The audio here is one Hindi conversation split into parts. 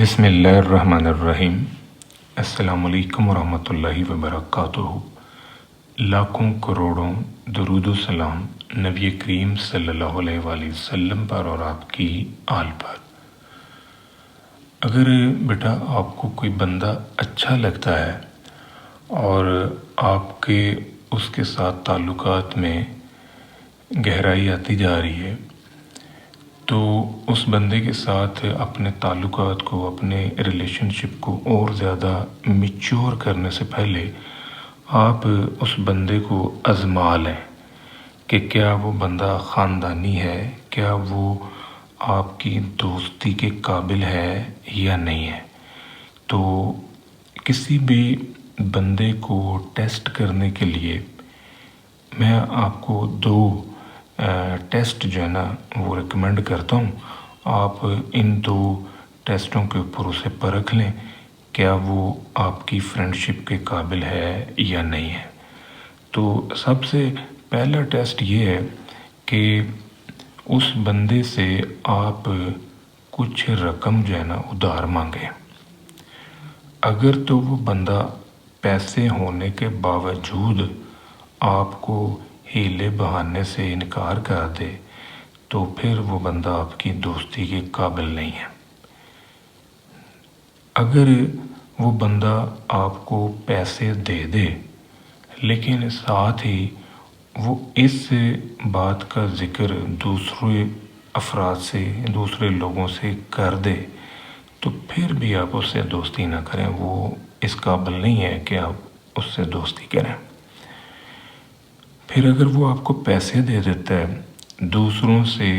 बिस्मिल्लाहिर्रहमानिर्रहीम। अस्सलामुअलैकुम वरहमतुल्लाहि वबरकातुहू। लाखों करोड़ों दरूद सलाम नबी करीम सल्लल्लाहु अलैहि वसल्लम पर और आपकी आल पर। अगर बेटा आपको कोई बंदा अच्छा लगता है और आपके उसके साथ ताल्लुकात में गहराई आती जा रही है, तो उस बंदे के साथ अपने ताल्लुकात को, अपने रिलेशनशिप को और ज़्यादा मैच्योर करने से पहले आप उस बंदे को आज़मा लें कि क्या वो बंदा ख़ानदानी है, क्या वो आपकी दोस्ती के काबिल है या नहीं है। तो किसी भी बंदे को टेस्ट करने के लिए मैं आपको दो टेस्ट जो है ना वो रिकमेंड करता हूँ। आप इन दो टेस्टों के ऊपर उसे परख लें क्या वो आपकी फ्रेंडशिप के काबिल है या नहीं है। तो सबसे पहला टेस्ट ये है कि उस बंदे से आप कुछ रकम जो है ना उधार मांगें। अगर तो वो बंदा पैसे होने के बावजूद आपको हीले बहाने से इनकार कर दे तो फिर वो बंदा आपकी दोस्ती के काबिल नहीं है। अगर वो बंदा आपको पैसे दे दे लेकिन साथ ही वो इस बात का ज़िक्र दूसरे अफराद से, दूसरे लोगों से कर दे तो फिर भी आप उससे दोस्ती ना करें। वो इस काबिल नहीं है कि आप उससे दोस्ती करें। फिर अगर वो आपको पैसे दे देता है, दूसरों से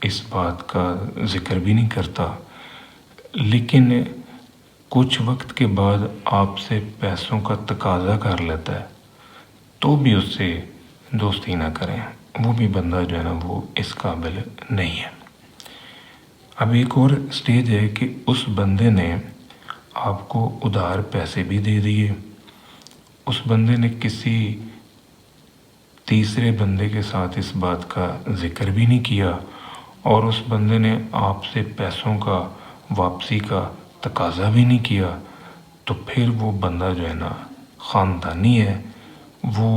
इस बात का ज़िक्र भी नहीं करता, लेकिन कुछ वक्त के बाद आपसे पैसों का तकाज़ा कर लेता है, तो भी उससे दोस्ती ना करें। वो भी बंदा जो है ना वो इस काबिल नहीं है। अब एक और स्टेज है कि उस बंदे ने आपको उधार पैसे भी दे दिए, उस बंदे ने किसी तीसरे बंदे के साथ इस बात का ज़िक्र भी नहीं किया और उस बंदे ने आपसे पैसों का वापसी का तकाज़ा भी नहीं किया, तो फिर वो बंदा जो है ना ख़ानदानी है, वो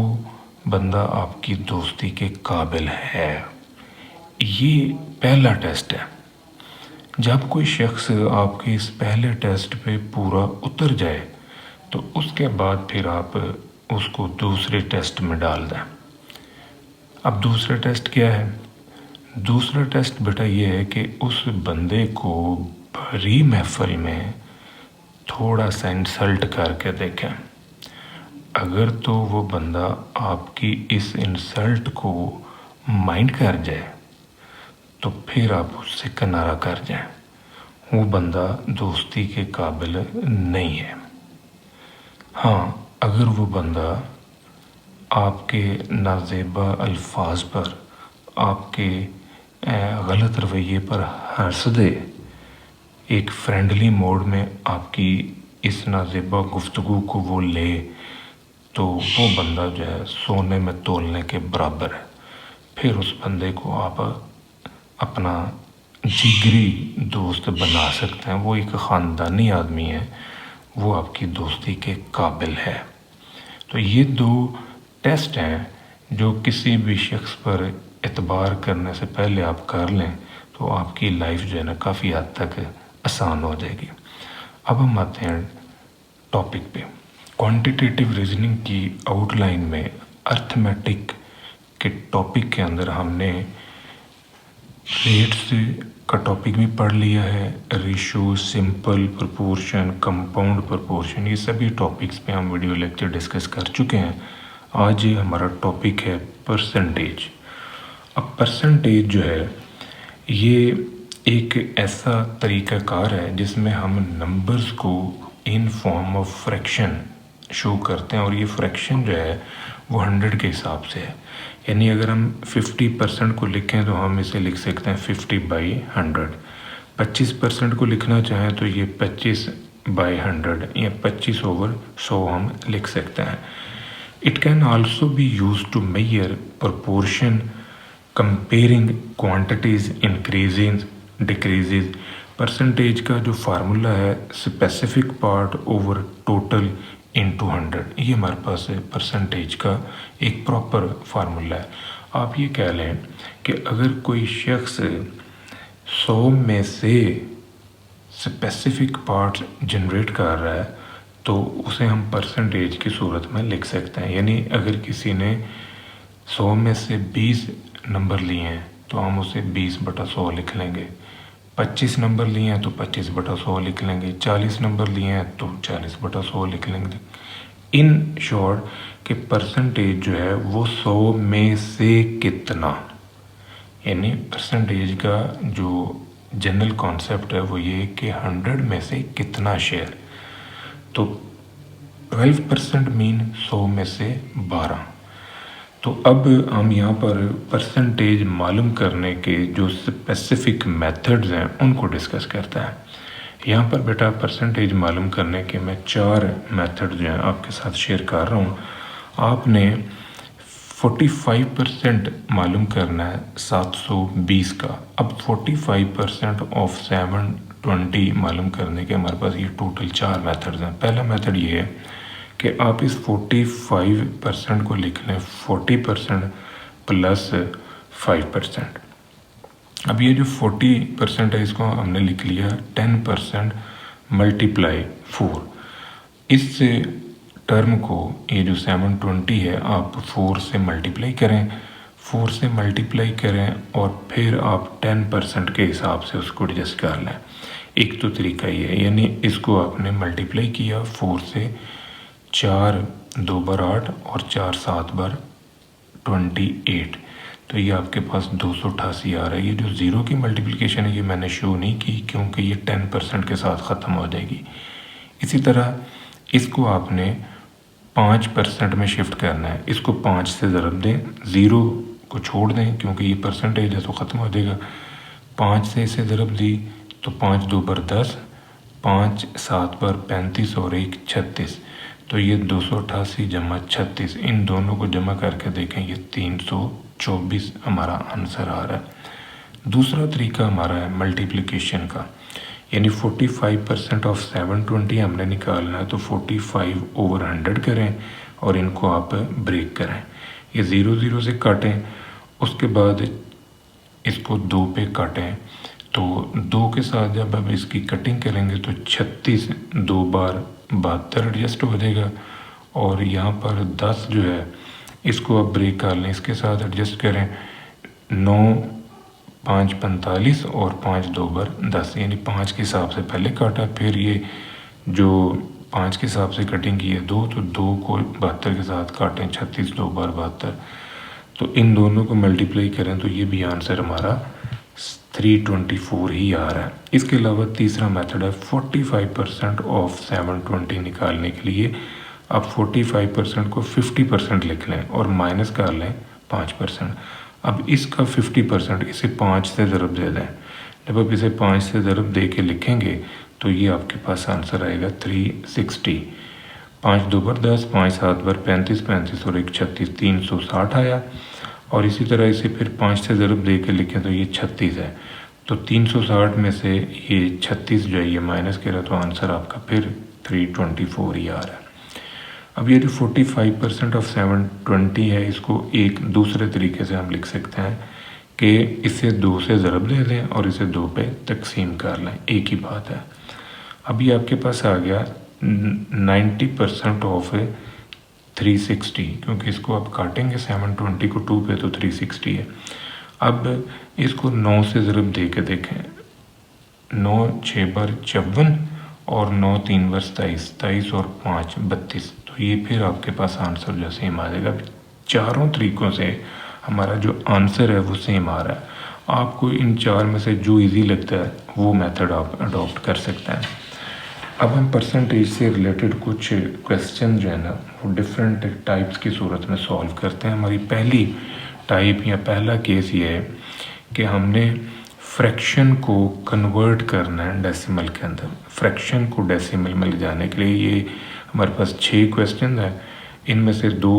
बंदा आपकी दोस्ती के काबिल है। ये पहला टेस्ट है। जब कोई शख्स आपके इस पहले टेस्ट पे पूरा उतर जाए तो उसके बाद फिर आप उसको दूसरे टेस्ट में डाल दें। अब दूसरा टेस्ट क्या है? दूसरा टेस्ट बेटा ये है कि उस बंदे को भरी महफिल में थोड़ा सा इंसल्ट करके देखें। अगर तो वो बंदा आपकी इस इंसल्ट को माइंड कर जाए तो फिर आप उससे किनारा कर जाएं। वो बंदा दोस्ती के काबिल नहीं है। हाँ, अगर वो बंदा आपके नाज़ेबा अल्फाज पर, आपके गलत रवैये पर हंस दे, एक फ्रेंडली मोड में आपकी इस नाज़ेबा गुफ्तगू को वो ले, तो वो बंदा जो है सोने में तोलने के बराबर है। फिर उस बंदे को आप अपना जिगरी दोस्त बना सकते हैं। वो एक ख़ानदानी आदमी है, वो आपकी दोस्ती के काबिल है। तो ये दो टेस्ट हैं जो किसी भी शख्स पर एतबार करने से पहले आप कर लें तो आपकी लाइफ जो है ना काफ़ी हद तक आसान हो जाएगी। अब हम आते हैं टॉपिक पे। क्वांटिटेटिव रीजनिंग की आउटलाइन में अर्थमेटिक के टॉपिक के अंदर हमने रेट्स का टॉपिक भी पढ़ लिया है, ratio, simple proportion, compound proportion, ये सभी टॉपिक्स पे हम वीडियो लेक्चर डिस्कस कर चुके हैं। आज हमारा टॉपिक है परसेंटेज। अब परसेंटेज जो है ये एक ऐसा तरीक़ाकार है जिसमें हम नंबर्स को in form of fraction show करते हैं और ये फ्रैक्शन जो है वो 100 के हिसाब से है। यानी अगर हम 50% को लिखें तो हम इसे लिख सकते हैं 50/100। 25% को लिखना चाहें तो ये 25/100 या 25/100 हम लिख सकते हैं। It can also be used to measure proportion, comparing quantities increases, decreases, percentage का जो फार्मूला है specific part over total into 100, ये हमारे पास है परसेंटेज का एक प्रॉपर फार्मूला है। आप ये कह लें कि अगर कोई शख्स 100 में से स्पेसिफिक पार्ट्स जनरेट कर रहा है तो उसे हम परसेंटेज की सूरत में लिख सकते हैं। यानी अगर किसी ने 100 में से 20 नंबर लिए हैं तो हम उसे 20/100 लिख लेंगे। 25 नंबर लिए हैं तो 25/100 लिख लेंगे। 40 नंबर लिए हैं तो 40/100 लिख लेंगे। इन शॉर्ट कि परसेंटेज जो है वो 100 में से कितना, यानी परसेंटेज का जो जनरल कॉन्सेप्ट है वो ये कि 100 में से कितना शेयर। तो 12% मीन 100 में से 12। तो अब हम यहाँ पर परसेंटेज मालूम करने के जो स्पेसिफिक मेथड्स हैं उनको डिस्कस करते हैं। यहाँ पर बेटा परसेंटेज मालूम करने के मैं 4 मेथड जो हैं आपके साथ शेयर कर रहा हूँ। आपने 45% मालूम करना है 720 का। अब 45% ऑफ 720 मालूम करने के हमारे पास ये टोटल 4 मेथड्स हैं। पहला मेथड ये है कि आप इस 45% को लिख लें 40% प्लस 5%। अब ये जो 40% है इसको हमने लिख लिया 10% मल्टीप्लाई 4। इस टर्म को ये जो 720 है आप 4 से मल्टीप्लाई करें, 4 से मल्टीप्लाई करें और फिर आप 10% के हिसाब से उसको एडजस्ट कर लें। एक तो तरीका ये है, यानी इसको आपने मल्टीप्लाई किया 4 से, 4 2 बार 8 और 4 7 बार 28, तो ये आपके पास 288 आ रहा है। ये जो ज़ीरो की मल्टीप्लिकेशन है ये मैंने शो नहीं की क्योंकि ये 10% के साथ ख़त्म हो जाएगी। इसी तरह इसको आपने 5% में शिफ्ट करना है। इसको 5 से ज़रब दें, ज़ीरो को छोड़ दें क्योंकि ये परसेंटेज है तो ख़त्म हो जाएगा। 5 से इसे ज़रब दी तो 5 2 बार 10, 5 7 बार 35 और 1 36, तो ये 288 जमा 36, इन दोनों को जमा करके देखें ये 324 हमारा आंसर आ रहा है। दूसरा तरीका हमारा है मल्टीप्लिकेशन का, यानी 45% ऑफ 720 हमने निकालना है तो 45 ओवर 100 करें और इनको आप ब्रेक करें। ये 0 0 से काटें, उसके बाद इसको 2 पे काटें, तो 2 के साथ जब अब इसकी कटिंग करेंगे तो 36 2 बार 72 एडजस्ट हो जाएगा। और यहाँ पर 10 जो है इसको आप ब्रेक कर लें, इसके साथ एडजस्ट करें, 9 5 45 और 5 2 बार 10, यानी 5 के हिसाब से पहले काटा, फिर ये जो 5 के हिसाब से कटिंग की है 2, तो 2 को 72 के साथ काटें, 36 2 बार 72, तो इन दोनों को मल्टीप्लाई करें तो ये भी आंसर हमारा 324 ही आ रहा है। इसके अलावा तीसरा मेथड है 45% ऑफ 720 निकालने के लिए आप 45% को 50% लिख लें और माइनस कर लें 5%। अब इसका 50% इसे 5 से ज़रब दे दें। जब आप इसे 5 से ज़रब दे के लिखेंगे तो ये आपके पास आंसर आएगा 360। 5 2 बार 10, 5 7 बार 35 35 और 1 36, 360 आया। और इसी तरह इसे फिर 5 से ज़रब दे के लिखें तो ये 36 है, तो 360 में से ये 36 जो है ये माइनस करें तो आंसर आपका फिर 324 ही आ रहा है। अब ये जो 45% ऑफ 720 है इसको एक दूसरे तरीके से हम लिख सकते हैं कि इसे 2 से ज़रब दे दें और इसे 2 पे तकसीम कर लें, एक ही बात है। अभी आपके पास आ गया 90% ऑफ 360, क्योंकि इसको आप काटेंगे 720 को 2 पे तो 360 है। अब इसको 9 से ज़रब दे के देखें, 9 6 बार 54 और 9 3 बार 27, 27 और 5 32, तो ये फिर आपके पास आंसर जो सेम आ जाएगा। चारों तरीक़ों से हमारा जो आंसर है वो सेम आ रहा है। आपको इन 4 में से जो इजी लगता है वो मेथड आप अडॉप्ट कर सकते हैं। अब हम परसेंटेज से रिलेटेड कुछ क्वेश्चन जो है ना वो डिफरेंट टाइप्स की सूरत में सॉल्व करते हैं। हमारी पहली टाइप या पहला केस ये है कि हमने फ्रैक्शन को कन्वर्ट करना है डेसिमल के अंदर। फ्रैक्शन को डेसिमल में ले जाने के लिए ये हमारे पास 6 क्वेश्चन हैं, इनमें से 2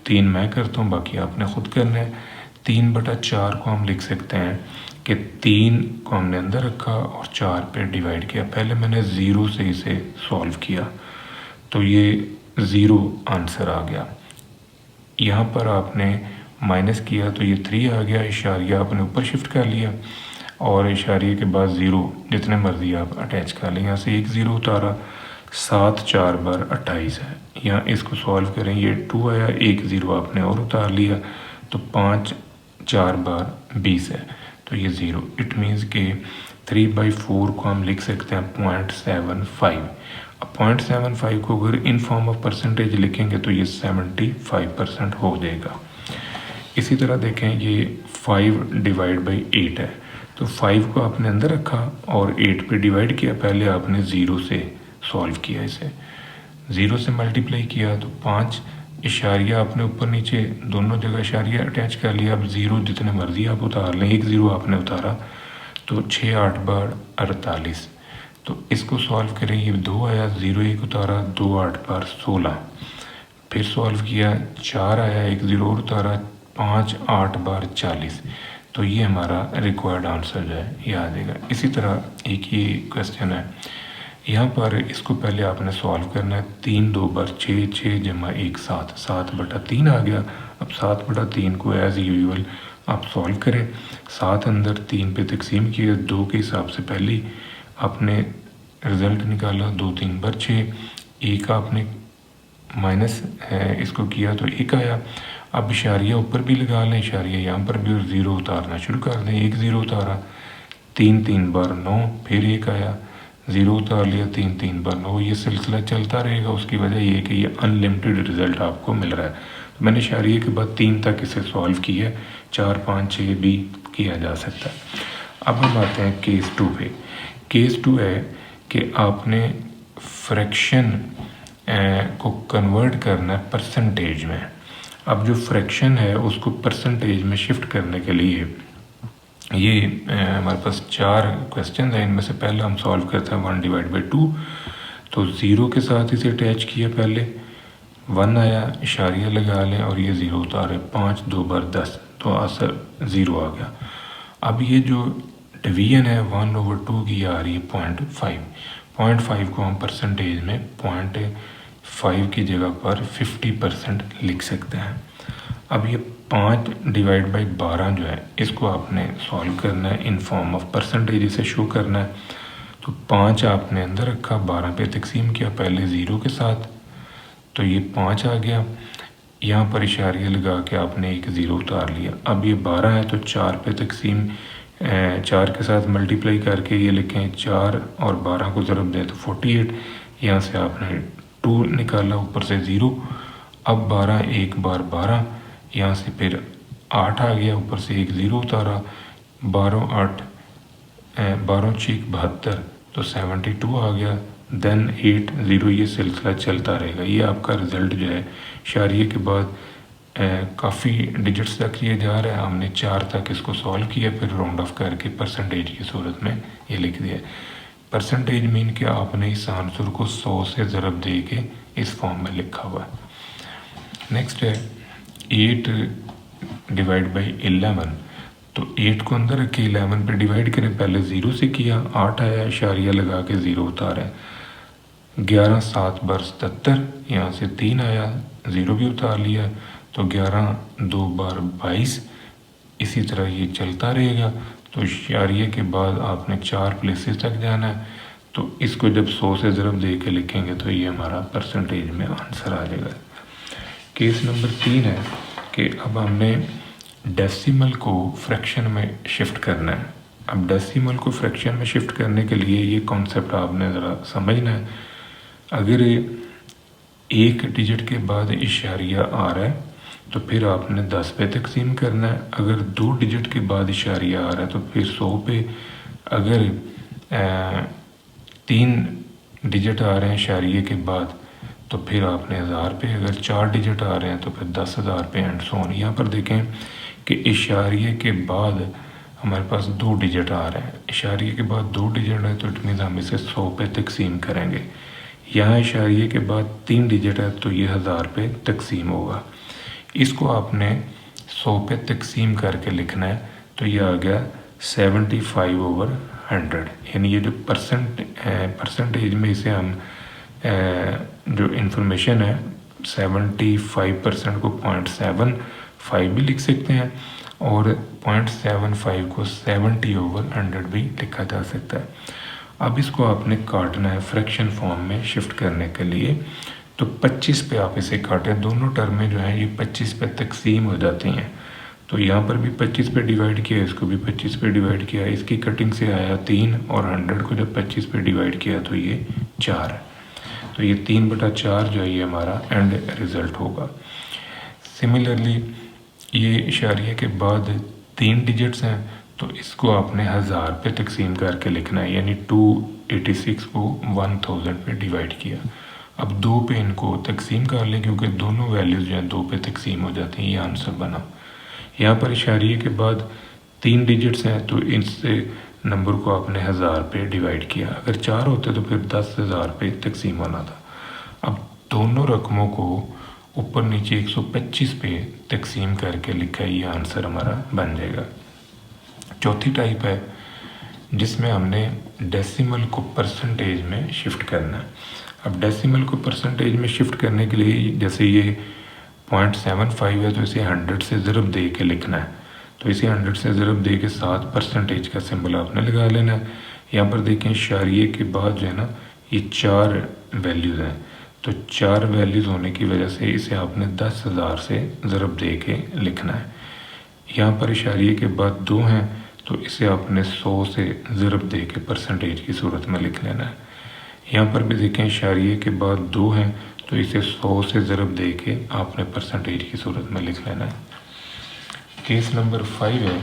3 मैं करता हूँ, बाकी आपने ख़ुद करना है। 3/4 को हम लिख सकते हैं कि 3 को हमने अंदर रखा और 4 पे डिवाइड किया। पहले मैंने 0 से इसे सॉल्व किया तो ये 0 आंसर आ गया। यहाँ पर आपने माइनस किया तो ये 3 आ गया, इशारिया आपने ऊपर शिफ्ट कर लिया और इशारिये के बाद 0 जितने मर्जी आप अटैच कर लें। यहाँ से एक 0 उतारा, 7 4 बार 28 है। यहाँ इसको सॉल्व करें, ये 2 आया, एक 0 आपने और उतार लिया तो 5 4 बार 20 है, तो ये 0। इट मीन्स कि 3/4 को हम लिख सकते हैं 0.75। अब 0.75 को अगर इन फॉर्म ऑफ परसेंटेज लिखेंगे तो ये 75% हो जाएगा। इसी तरह देखें, ये 5/8 है, तो 5 को आपने अंदर रखा और 8 पे डिवाइड किया। पहले आपने 0 से सॉल्व किया, इसे 0 से मल्टीप्लाई किया तो 5 इशारिया आपने ऊपर नीचे दोनों जगह इशारिया अटैच कर लिया। अब 0 जितने मर्जी आप उतार लें, एक 0 आपने उतारा तो 6 8 बार 48। तो इसको सॉल्व करें, ये 2 आया, 0 एक उतारा, 2 8 बार 16। फिर सॉल्व किया, 4 आया, एक 0 और उतारा, 5 8 बार 40। तो ये हमारा रिक्वायर्ड आंसर जो है ये आ जाएगा। इसी तरह एक ये क्वेश्चन है, यहाँ पर इसको पहले आपने सॉल्व करना है। 3 2 बार 6, 6 जमा 1 7, 7/3 आ गया। अब 7/3 को एज यूजुअल आप सॉल्व करें। 7 अंदर 3 पे तकसीम किया, 2 के हिसाब से पहले आपने रिज़ल्ट निकाला, 2 3 बार 6, एक आपने माइनस इसको किया तो 1 आया। अब इशारिया ऊपर भी लगा लें, इशारिया यहाँ पर भी, और 0 उतारना शुरू कर दें। एक 0 उतारा, 3 3 बार 9, फिर 1 आया, 0 उतार लिया, 3 3 बार 9। ये सिलसिला चलता रहेगा। उसकी वजह ये कि ये अनलिमिटेड रिज़ल्ट आपको मिल रहा है। तो मैंने इशारिये के बाद 3 तक इसे सॉल्व किया, 4 5 6 भी किया जा सकता है। अब हम आते हैं केस 2 पे। केस 2 है कि आपने फ्रैक्शन को कन्वर्ट करना है परसेंटेज में। अब जो फ्रैक्शन है उसको परसेंटेज में शिफ्ट करने के लिए ये हमारे पास 4 क्वेश्चन हैं। इनमें से पहला हम सॉल्व करते हैं 1/2। तो 0 के साथ इसे अटैच किया, पहले 1 आया, इशारिया लगा लें और ये 0 उतारे, 5 2 बार 10, तो आंसर 0 आ गया। अब ये जो डिवीजन है 1/2 की आ रही है 0.5 को हम परसेंटेज में 0.5 की जगह पर 50% लिख सकते हैं। अब ये 5/12 जो है इसको आपने सॉल्व करना है, इन फॉर्म ऑफ परसेंटेज इसे शो करना है। तो 5 आपने अंदर रखा, 12 पे तकसीम किया पहले 0 के साथ, तो ये 5 आ गया। यहाँ पर इशारिया लगा के आपने एक 0 उतार लिया। अब ये 12 है तो 4 पे तकसीम 4 के साथ मल्टीप्लाई करके ये लिखें, 4 और 12 को ज़रब दें तो 48। यहाँ से आपने 2 निकाला, ऊपर से 0। अब 12 1 बार 12, यहाँ से फिर 8 आ गया, ऊपर से एक 0 उतारा, 12 8 12 6 72, तो 72 आ गया। देन 8 0, ये सिलसिला चलता रहेगा। ये आपका रिज़ल्ट जो है इशारिये के बाद काफ़ी डिजिट्स तक ये जा रहा है। हमने 4 तक इसको सॉल्व किया, फिर राउंड ऑफ करके परसेंटेज की सूरत में ये लिख दिया। परसेंटेज मीन कि आपने इस आंसर को 100 से ज़रब दे के इस फॉर्म में लिखा हुआ है। नेक्स्ट है 8/11। तो 8 को अंदर रखे, 11 पे डिवाइड करें, पहले 0 से किया, 8 आया, इशारिया लगा के 0 उतारा। 11 7 बार 77, यहाँ से 3 आया, 0 भी उतार लिया, तो 11 2 बार 22। इसी तरह ये चलता रहेगा। तो इशारिये के बाद आपने 4 प्लेसेस तक जाना है। तो इसको जब 100 से ज़रब दे के लिखेंगे तो ये हमारा परसेंटेज में आंसर आ जाएगा। केस नंबर 3 है कि अब हमने डेसिमल को फ्रैक्शन में शिफ्ट करना है। अब डेसिमल को फ्रैक्शन में शिफ्ट करने के लिए ये कॉन्सेप्ट आपने ज़रा समझना है। अगर एक डिजिट के बाद इशारिया आ रहा है तो फिर आपने 10 पे तकसीम करना है। अगर 2 डिजिट के बाद इशारिया आ रहा है तो फिर 100 पे। अगर 3 डिजिट आ रहे हैं इशारिये के बाद तो फिर आपने 1000 पे। अगर 4 डिजिट आ रहे हैं तो फिर 10,000 पे, एंड सो ऑन। यहाँ पर देखें कि इशारिये के बाद हमारे पास 2 डिजिट आ रहे हैं। इशारिये के बाद 2 डिजिट है तो इट मीन्स हम इसे 100 पे तकसीम करेंगे। यहाँ इशारिये के बाद 3 डिजिट है तो ये 1000 पे तकसीम होगा। इसको आपने 100 पे तकसीम करके लिखना है तो ये आ गया 75/100। यानी ये जो परसेंटेज में इसे हम जो इन्फॉर्मेशन है 75% को 0.75 भी लिख सकते हैं और 0.75 को 70/100 भी लिखा जा सकता है। अब इसको आपने काटना है फ्रैक्शन फॉर्म में शिफ्ट करने के लिए। तो 25 पे आप इसे काटें, दोनों टर्में जो हैं ये 25 पे तकसीम हो जाती हैं। तो यहाँ पर भी 25 पे डिवाइड किया, इसको भी 25 पे डिवाइड किया, इसकी कटिंग से आया 3 और 100 को जब 25 पे डिवाइड किया तो ये 4 है। तो ये 3/4 जो है ये हमारा एंड रिज़ल्ट होगा। सिमिलरली ये इशारिया के बाद 3 डिजिट्स हैं तो इसको आपने 1000 पे तकसीम करके लिखना है, यानी 286 को 1000 पे डिवाइड किया। अब 2 पे इनको तकसीम कर लें क्योंकि दोनों वैल्यूज़ जो हैं 2 पे तकसीम हो जाती हैं, ये आंसर बना। यहाँ पर इशारिये के बाद 3 डिजिट्स हैं तो इससे नंबर को आपने 1000 पे डिवाइड किया। अगर 4 होते तो फिर 10,000 पे तकसीम होना था। अब दोनों रकमों को ऊपर नीचे 125 पे तकसीम करके लिखा, ये आंसर हमारा बन जाएगा। चौथी टाइप है जिसमें हमने डेसिमल को परसेंटेज में शिफ्ट करना है। अब डेसिमल को परसेंटेज में शिफ्ट करने के लिए जैसे ये 0.75 है तो इसे 100 से ज़रब दे के लिखना है। तो इसे 100 से ज़रब दे के 7% का सिंबल आपने लगा लेना है। यहाँ पर देखें इशारिये के बाद जो है ना ये 4 वैल्यूज़ हैं, तो 4 वैल्यूज़ होने की वजह से इसे आपने 10,000 से ज़रब दे के लिखना है। यहाँ पर इशारिये के बाद 2 हैं तो इसे आपने 100 से ज़रब दे के परसेंटेज की सूरत में लिख लेना है। यहाँ पर भी देखें इशारिये के बाद 2 हैं तो इसे 100 से ज़रब दे के आपने परसेंटेज की सूरत में लिख लेना है। केस नंबर 5 है।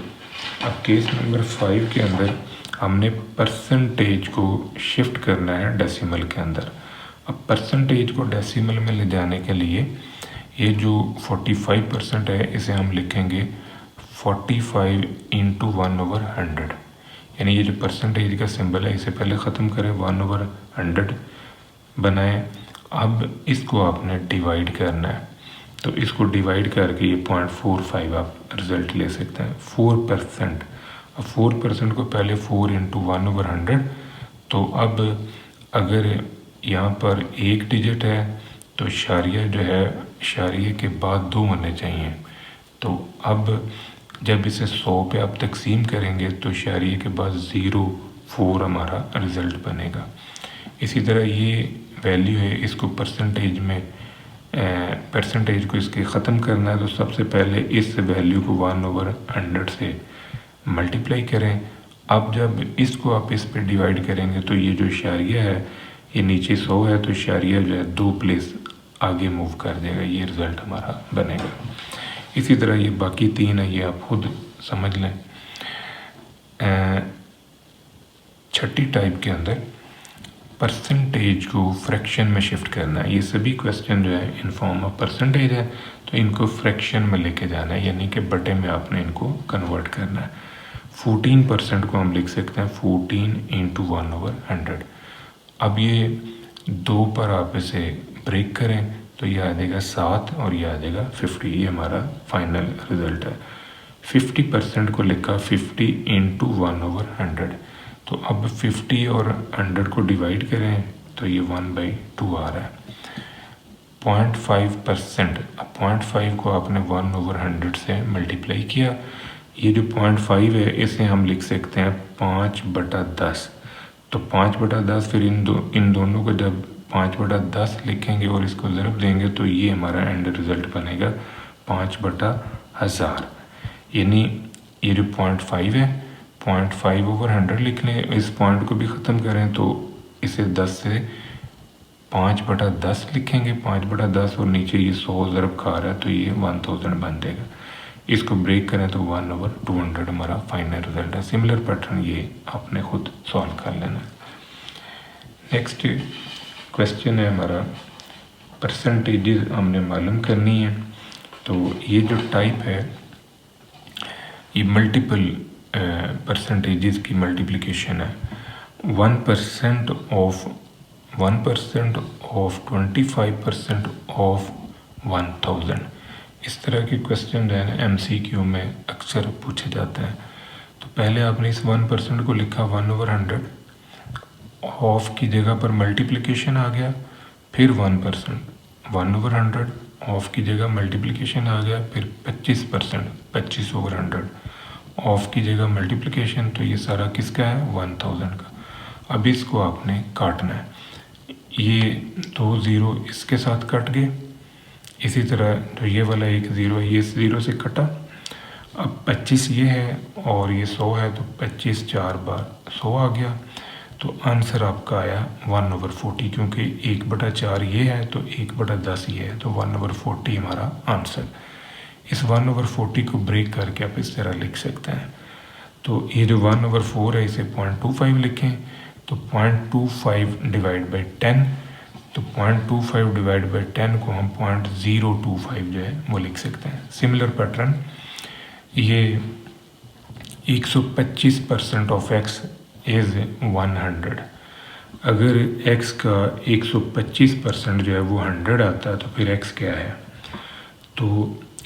अब केस नंबर 5 के अंदर हमने परसेंटेज को शिफ्ट करना है डेसिमल के अंदर। अब परसेंटेज को डेसिमल में ले जाने के लिए ये जो 45% है इसे हम लिखेंगे 45 × 1/100। यानी ये जो परसेंटेज का सिंबल है इसे पहले ख़त्म करें, 1/100 बनाएं। अब इसको आपने डिवाइड करना है तो इसको डिवाइड करके ये 0.45 आप रिज़ल्ट ले सकते हैं। 4%। अब 4% को पहले 4 × 1/100। तो अब अगर यहाँ पर 1 डिजिट है तो इशारिया जो है इशारिये के बाद 2 होने चाहिए। तो अब जब इसे 100 पे आप तकसीम करेंगे तो इशारिये के बाद 0.4 हमारा रिज़ल्ट बनेगा। इसी तरह ये वैल्यू है, इसको परसेंटेज को इसके ख़त्म करना है तो सबसे पहले इस वैल्यू को 1/100 से मल्टीप्लाई करें। अब जब इसको आप इस पे डिवाइड करेंगे तो ये जो इशारिया है ये नीचे 100 है तो इशारिया जो है 2 प्लेस आगे मूव कर देगा, ये रिज़ल्ट हमारा बनेगा। इसी तरह ये बाकी 3 है, ये आप खुद समझ लें। छठी टाइप के अंदर परसेंटेज को फ्रैक्शन में शिफ्ट करना है। ये सभी क्वेश्चन जो है इन फॉर्म ऑफ परसेंटेज है तो इनको फ्रैक्शन में लेके जाना है, यानी कि बटे में आपने इनको कन्वर्ट करना है। 14% को हम लिख सकते हैं 14 × 1/100। अब ये 2 पर आप इसे ब्रेक करें तो ये आ जाएगा 7 और ये आ जाएगा 50। ये हमारा फाइनल रिज़ल्ट है। 50% को लिखा 50 × 1/100। तो अब 50 और 100 को डिवाइड करें तो ये 1/2 आ रहा है। 0.5%। अब 0.5 को आपने 1/100 से मल्टीप्लाई किया। ये जो 0.5 है इसे हम लिख सकते हैं 5/10। तो 5/10 फिर इन दोनों को जब 5/10 लिखेंगे और इसको ज़रब देंगे तो ये हमारा एंड रिज़ल्ट बनेगा 5/1000। यानी ये जो 0.5 है 0.5/100 लिख लें, इस पॉइंट को भी ख़त्म करें तो इसे 10 से 5/10 लिखेंगे, 5/10 और नीचे ये 100 ज़रब खा रहा है तो ये 1000 बन जाएगा। इसको ब्रेक करें तो 1/200 हमारा फाइनल रिज़ल्ट है। सिमिलर पैटर्न ये आपने खुद सॉल्व कर लेना। नेक्स्ट क्वेश्चन है हमारा परसेंटेजेस हमने मालूम करनी है। तो ये जो टाइप है ये मल्टीपल परसेंटेजेस की मल्टीप्लिकेशन है। 1% ऑफ 25% ऑफ 1000। इस तरह के क्वेश्चन जो है ना MCQ में अक्सर पूछे जाते हैं। तो पहले आपने इस 1% को लिखा 1/100, ऑफ की जगह पर मल्टीप्लिकेशन आ गया, फिर 1%, 1/100, ऑफ की जगह मल्टीप्लिकेशन आ गया, फिर 25%, 25/100, ऑफ की जगह मल्टीप्लिकेशन। तो ये सारा किसका है? 1000 का। अब इसको आपने काटना है, ये 2 0 इसके साथ कट गए, इसी तरह जो ये वाला एक 0 है ये इस 0 से कटा। अब 25 ये है और ये 100 है, तो 25 4 बार 100 आ गया। तो आंसर आपका आया 1/40, क्योंकि 1/4 ये है तो 1/10 ये है, तो 1/40 हमारा आंसर। इस 1/40 को ब्रेक करके आप इस तरह लिख सकते हैं। तो ये जो 1/4 है इसे 0.25 लिखें, तो 0.25 डिवाइड बाई 10, तो 0.25 डिवाइड बाई 10 को हम 0.025 जो है वो लिख सकते हैं। सिमिलर पैटर्न, ये 125% ऑफ x इज़ 100। अगर x का 125% जो है वो 100 आता है तो फिर x क्या है? तो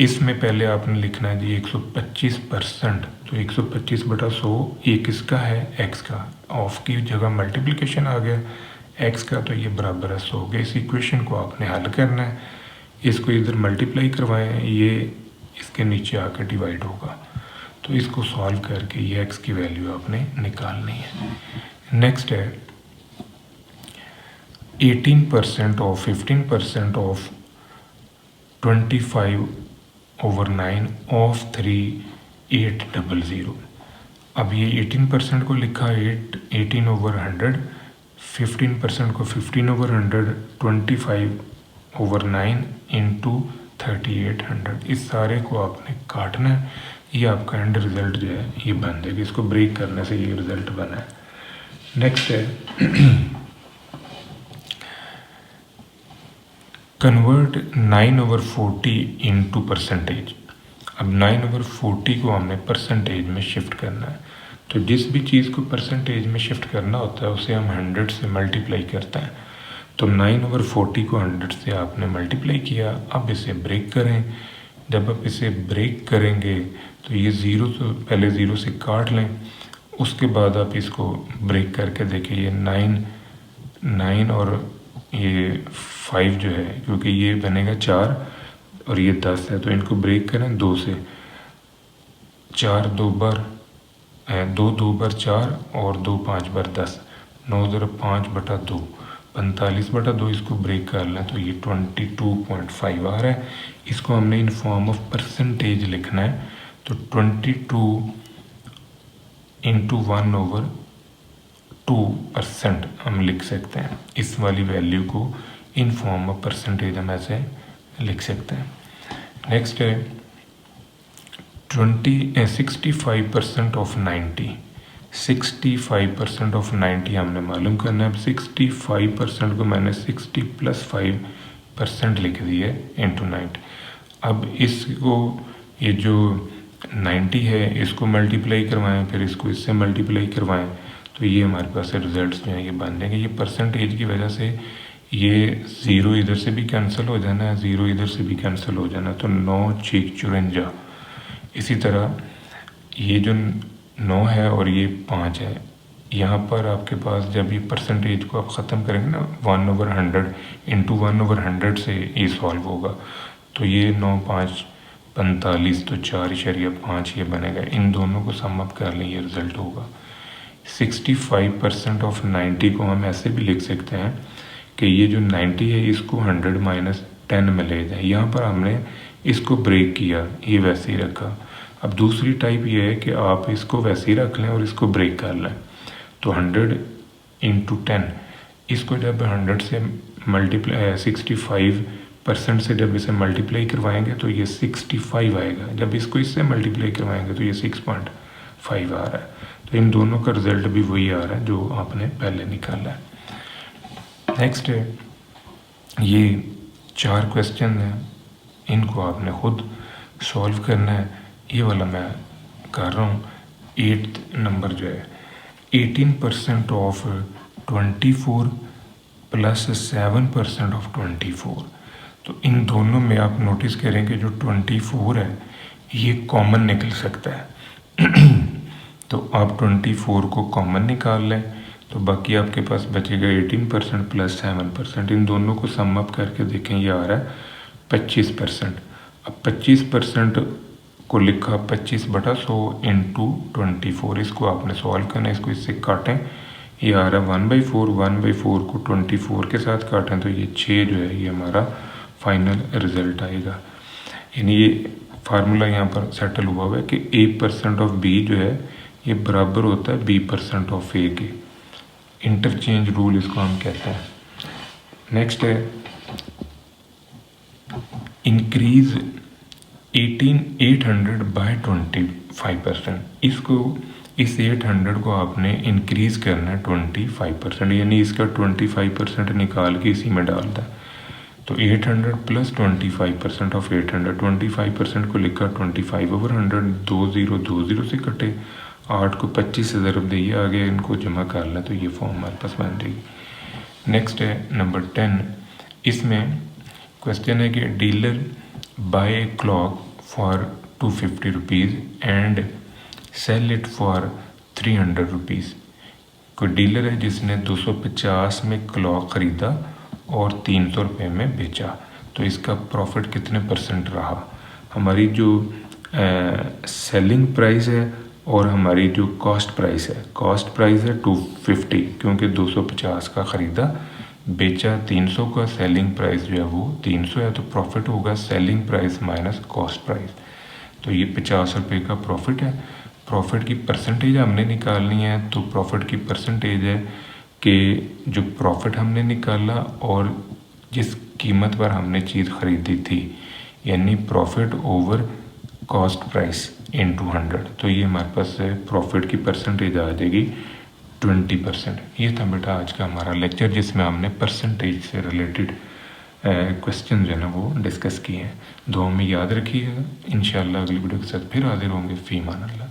इसमें पहले आपने लिखना है जी 125%, तो 125/100 ये किसका है? x का। ऑफ की जगह मल्टीप्लिकेशन आ गया x का, तो ये बराबर है 100 के। इस इक्वेशन को आपने हल करना है, इसको इधर मल्टीप्लाई करवाएं, ये इसके नीचे आकर डिवाइड होगा। तो इसको सॉल्व करके ये x की वैल्यू आपने निकालनी है। नेक्स्ट है 18% ऑफ 15% ऑफ 25/9 ऑफ 3800। अब ये 18% को लिखा 18/100, 15% को 15/100, 25/9 इंटू 3800। इस सारे को आपने काटना है, ये आपका एंड रिजल्ट जो है ये बन जाएगा। इसको ब्रेक करने से ये रिजल्ट बना है। नेक्स्ट है कन्वर्ट 9/40 इंटू परसेंटेज। अब 9/40 को हमने परसेंटेज में शिफ्ट करना है। तो जिस भी चीज़ को परसेंटेज में शिफ्ट करना होता है उसे हम 100 से मल्टीप्लाई करते हैं। तो 9/40 को 100 से आपने मल्टीप्लाई किया। अब इसे ब्रेक करें। जब आप इसे ब्रेक करेंगे तो ये 0 तो पहले 0 से काट लें, उसके बाद आप इसको ब्रेक करके देखें। ये 9 और ये 5 जो है, क्योंकि ये बनेगा 4 और ये 10 है, तो इनको ब्रेक करें 2 से। 4 2 बार 2 बार 4 और 2 5 बार 10, 9 0 5/2, 45/2। इसको ब्रेक कर लें तो ये 22.5 आ रहा है। इसको हमने इन फॉर्म ऑफ परसेंटेज लिखना है, तो 22 इंटू 1/2% हम लिख सकते हैं। इस वाली वैल्यू को इन फॉर्म ऑफ परसेंटेज हम ऐसे लिख सकते हैं। नेक्स्ट है 65% ऑफ 90। 65% ऑफ 90 हमने मालूम करना है। अब 65% को मैंने 60 + 5% लिख दिया इंटू 90। अब इसको ये जो 90 है इसको मल्टीप्लाई करवाएं, फिर इसको इससे मल्टीप्लाई करवाएं, तो ये हमारे पास रिजल्ट्स जो हैं ये बन जाएंगे। ये परसेंटेज की वजह से ये 0 इधर से भी कैंसिल हो जाना है, 0 इधर से भी कैंसिल हो जाना है, तो 9 6 54। इसी तरह ये जो 9 है और ये 5 है, यहाँ पर आपके पास जब ये परसेंटेज को आप ख़त्म करेंगे ना 1/100 इंटू 1/100 से ये सॉल्व होगा, तो ये 9 5 45, तो 4.5 ये बनेगा। इन दोनों को सम अप कर लें, ये रिज़ल्ट होगा। 65% ऑफ 90 को हम ऐसे भी लिख सकते हैं कि ये जो 90 है इसको 100 - 10 में ले जाए। यहाँ पर हमने इसको ब्रेक किया, ये वैसे ही रखा। अब दूसरी टाइप ये है कि आप इसको वैसे ही रख लें और इसको ब्रेक कर लें। तो 100 इंटू 10, इसको जब 100 से मल्टीप्लाई 65% से जब इसे मल्टीप्लाई करवाएंगे तो ये 65 आएगा। जब इसको इससे मल्टीप्लाई करवाएंगे तो ये 6.5 आ रहा है। तो इन दोनों का रिजल्ट भी वही आ रहा है जो आपने पहले निकाला है। नेक्स्ट है ये 4 क्वेश्चन हैं, इनको आपने खुद सॉल्व करना है। ये वाला मैं कर रहा हूँ। 8th नंबर जो है 18% ऑफ 24 + 7% ऑफ 24। तो इन दोनों में आप नोटिस करें कि जो 24 है ये कॉमन निकल सकता है। तो आप 24 को कॉमन निकाल लें तो बाकी आपके पास बचेगा 18% प्लस 7%। इन दोनों को सम अप करके देखें, ये आ रहा है 25%। अब 25% को लिखा 25/100 इंटू 24, इसको आपने सॉल्व करना है, इसको इससे काटें, ये आ रहा है 1/4। 1/4 को 24 के साथ काटें तो ये 6 जो है ये हमारा फाइनल रिजल्ट आएगा। यानी ये फार्मूला यहाँ पर सेटल हुआ है कि A% ऑफ B जो है ये बराबर होता है B% ऑफ A के। इंटरचेंज रूल इसको हम कहते हैं। नेक्स्ट है इंक्रीज 800 बाय 25%। इस 800 को आपने इंक्रीज करना है 25%, यानी इसका 25% निकाल के इसी में डाल दें। तो 800 प्लस 25% ऑफ 800, 25% को लिखा 25/100, 20 से कटे, 8 को 25 से ज़रब दिए, आगे इनको जमा कर लें तो ये फॉर्म हमारे पास बन जाएगी। नेक्स्ट है नंबर 10। इसमें क्वेश्चन है कि dealer buy a clock for 250 rupees and sell it for 300 rupees. कोई डीलर है जिसने 250 में क्लॉक ख़रीदा और 300 रुपये में बेचा, तो इसका प्रॉफिट कितने % रहा। हमारी जो सेलिंग प्राइस है और हमारी जो कॉस्ट प्राइस है 250, क्योंकि 250 का ख़रीदा, बेचा 300 का, सेलिंग प्राइस जो है वो 300 है, तो प्रॉफिट होगा selling price minus cost price. तो ये 50 रुपये का प्रॉफिट है। प्रॉफिट की परसेंटेज हमने निकालनी है, तो प्रॉफिट की परसेंटेज है कि जो प्रॉफिट हमने निकाला और जिस कीमत पर हमने चीज़ ख़रीदी थी, यानी profit over cost price into 100। तो ये हमारे पास प्रॉफिट की परसेंटेज आ जाएगी 20%। ये था बेटा आज का हमारा लेक्चर, जिसमें हमने परसेंटेज से रिलेटेड क्वेश्चन जो है ना वो डिस्कस किए हैं। दुआ में याद रखिएगा। इंशाल्लाह अगली वीडियो के साथ फिर हाजिर होंगे। फ़ी अमान अल्लाह।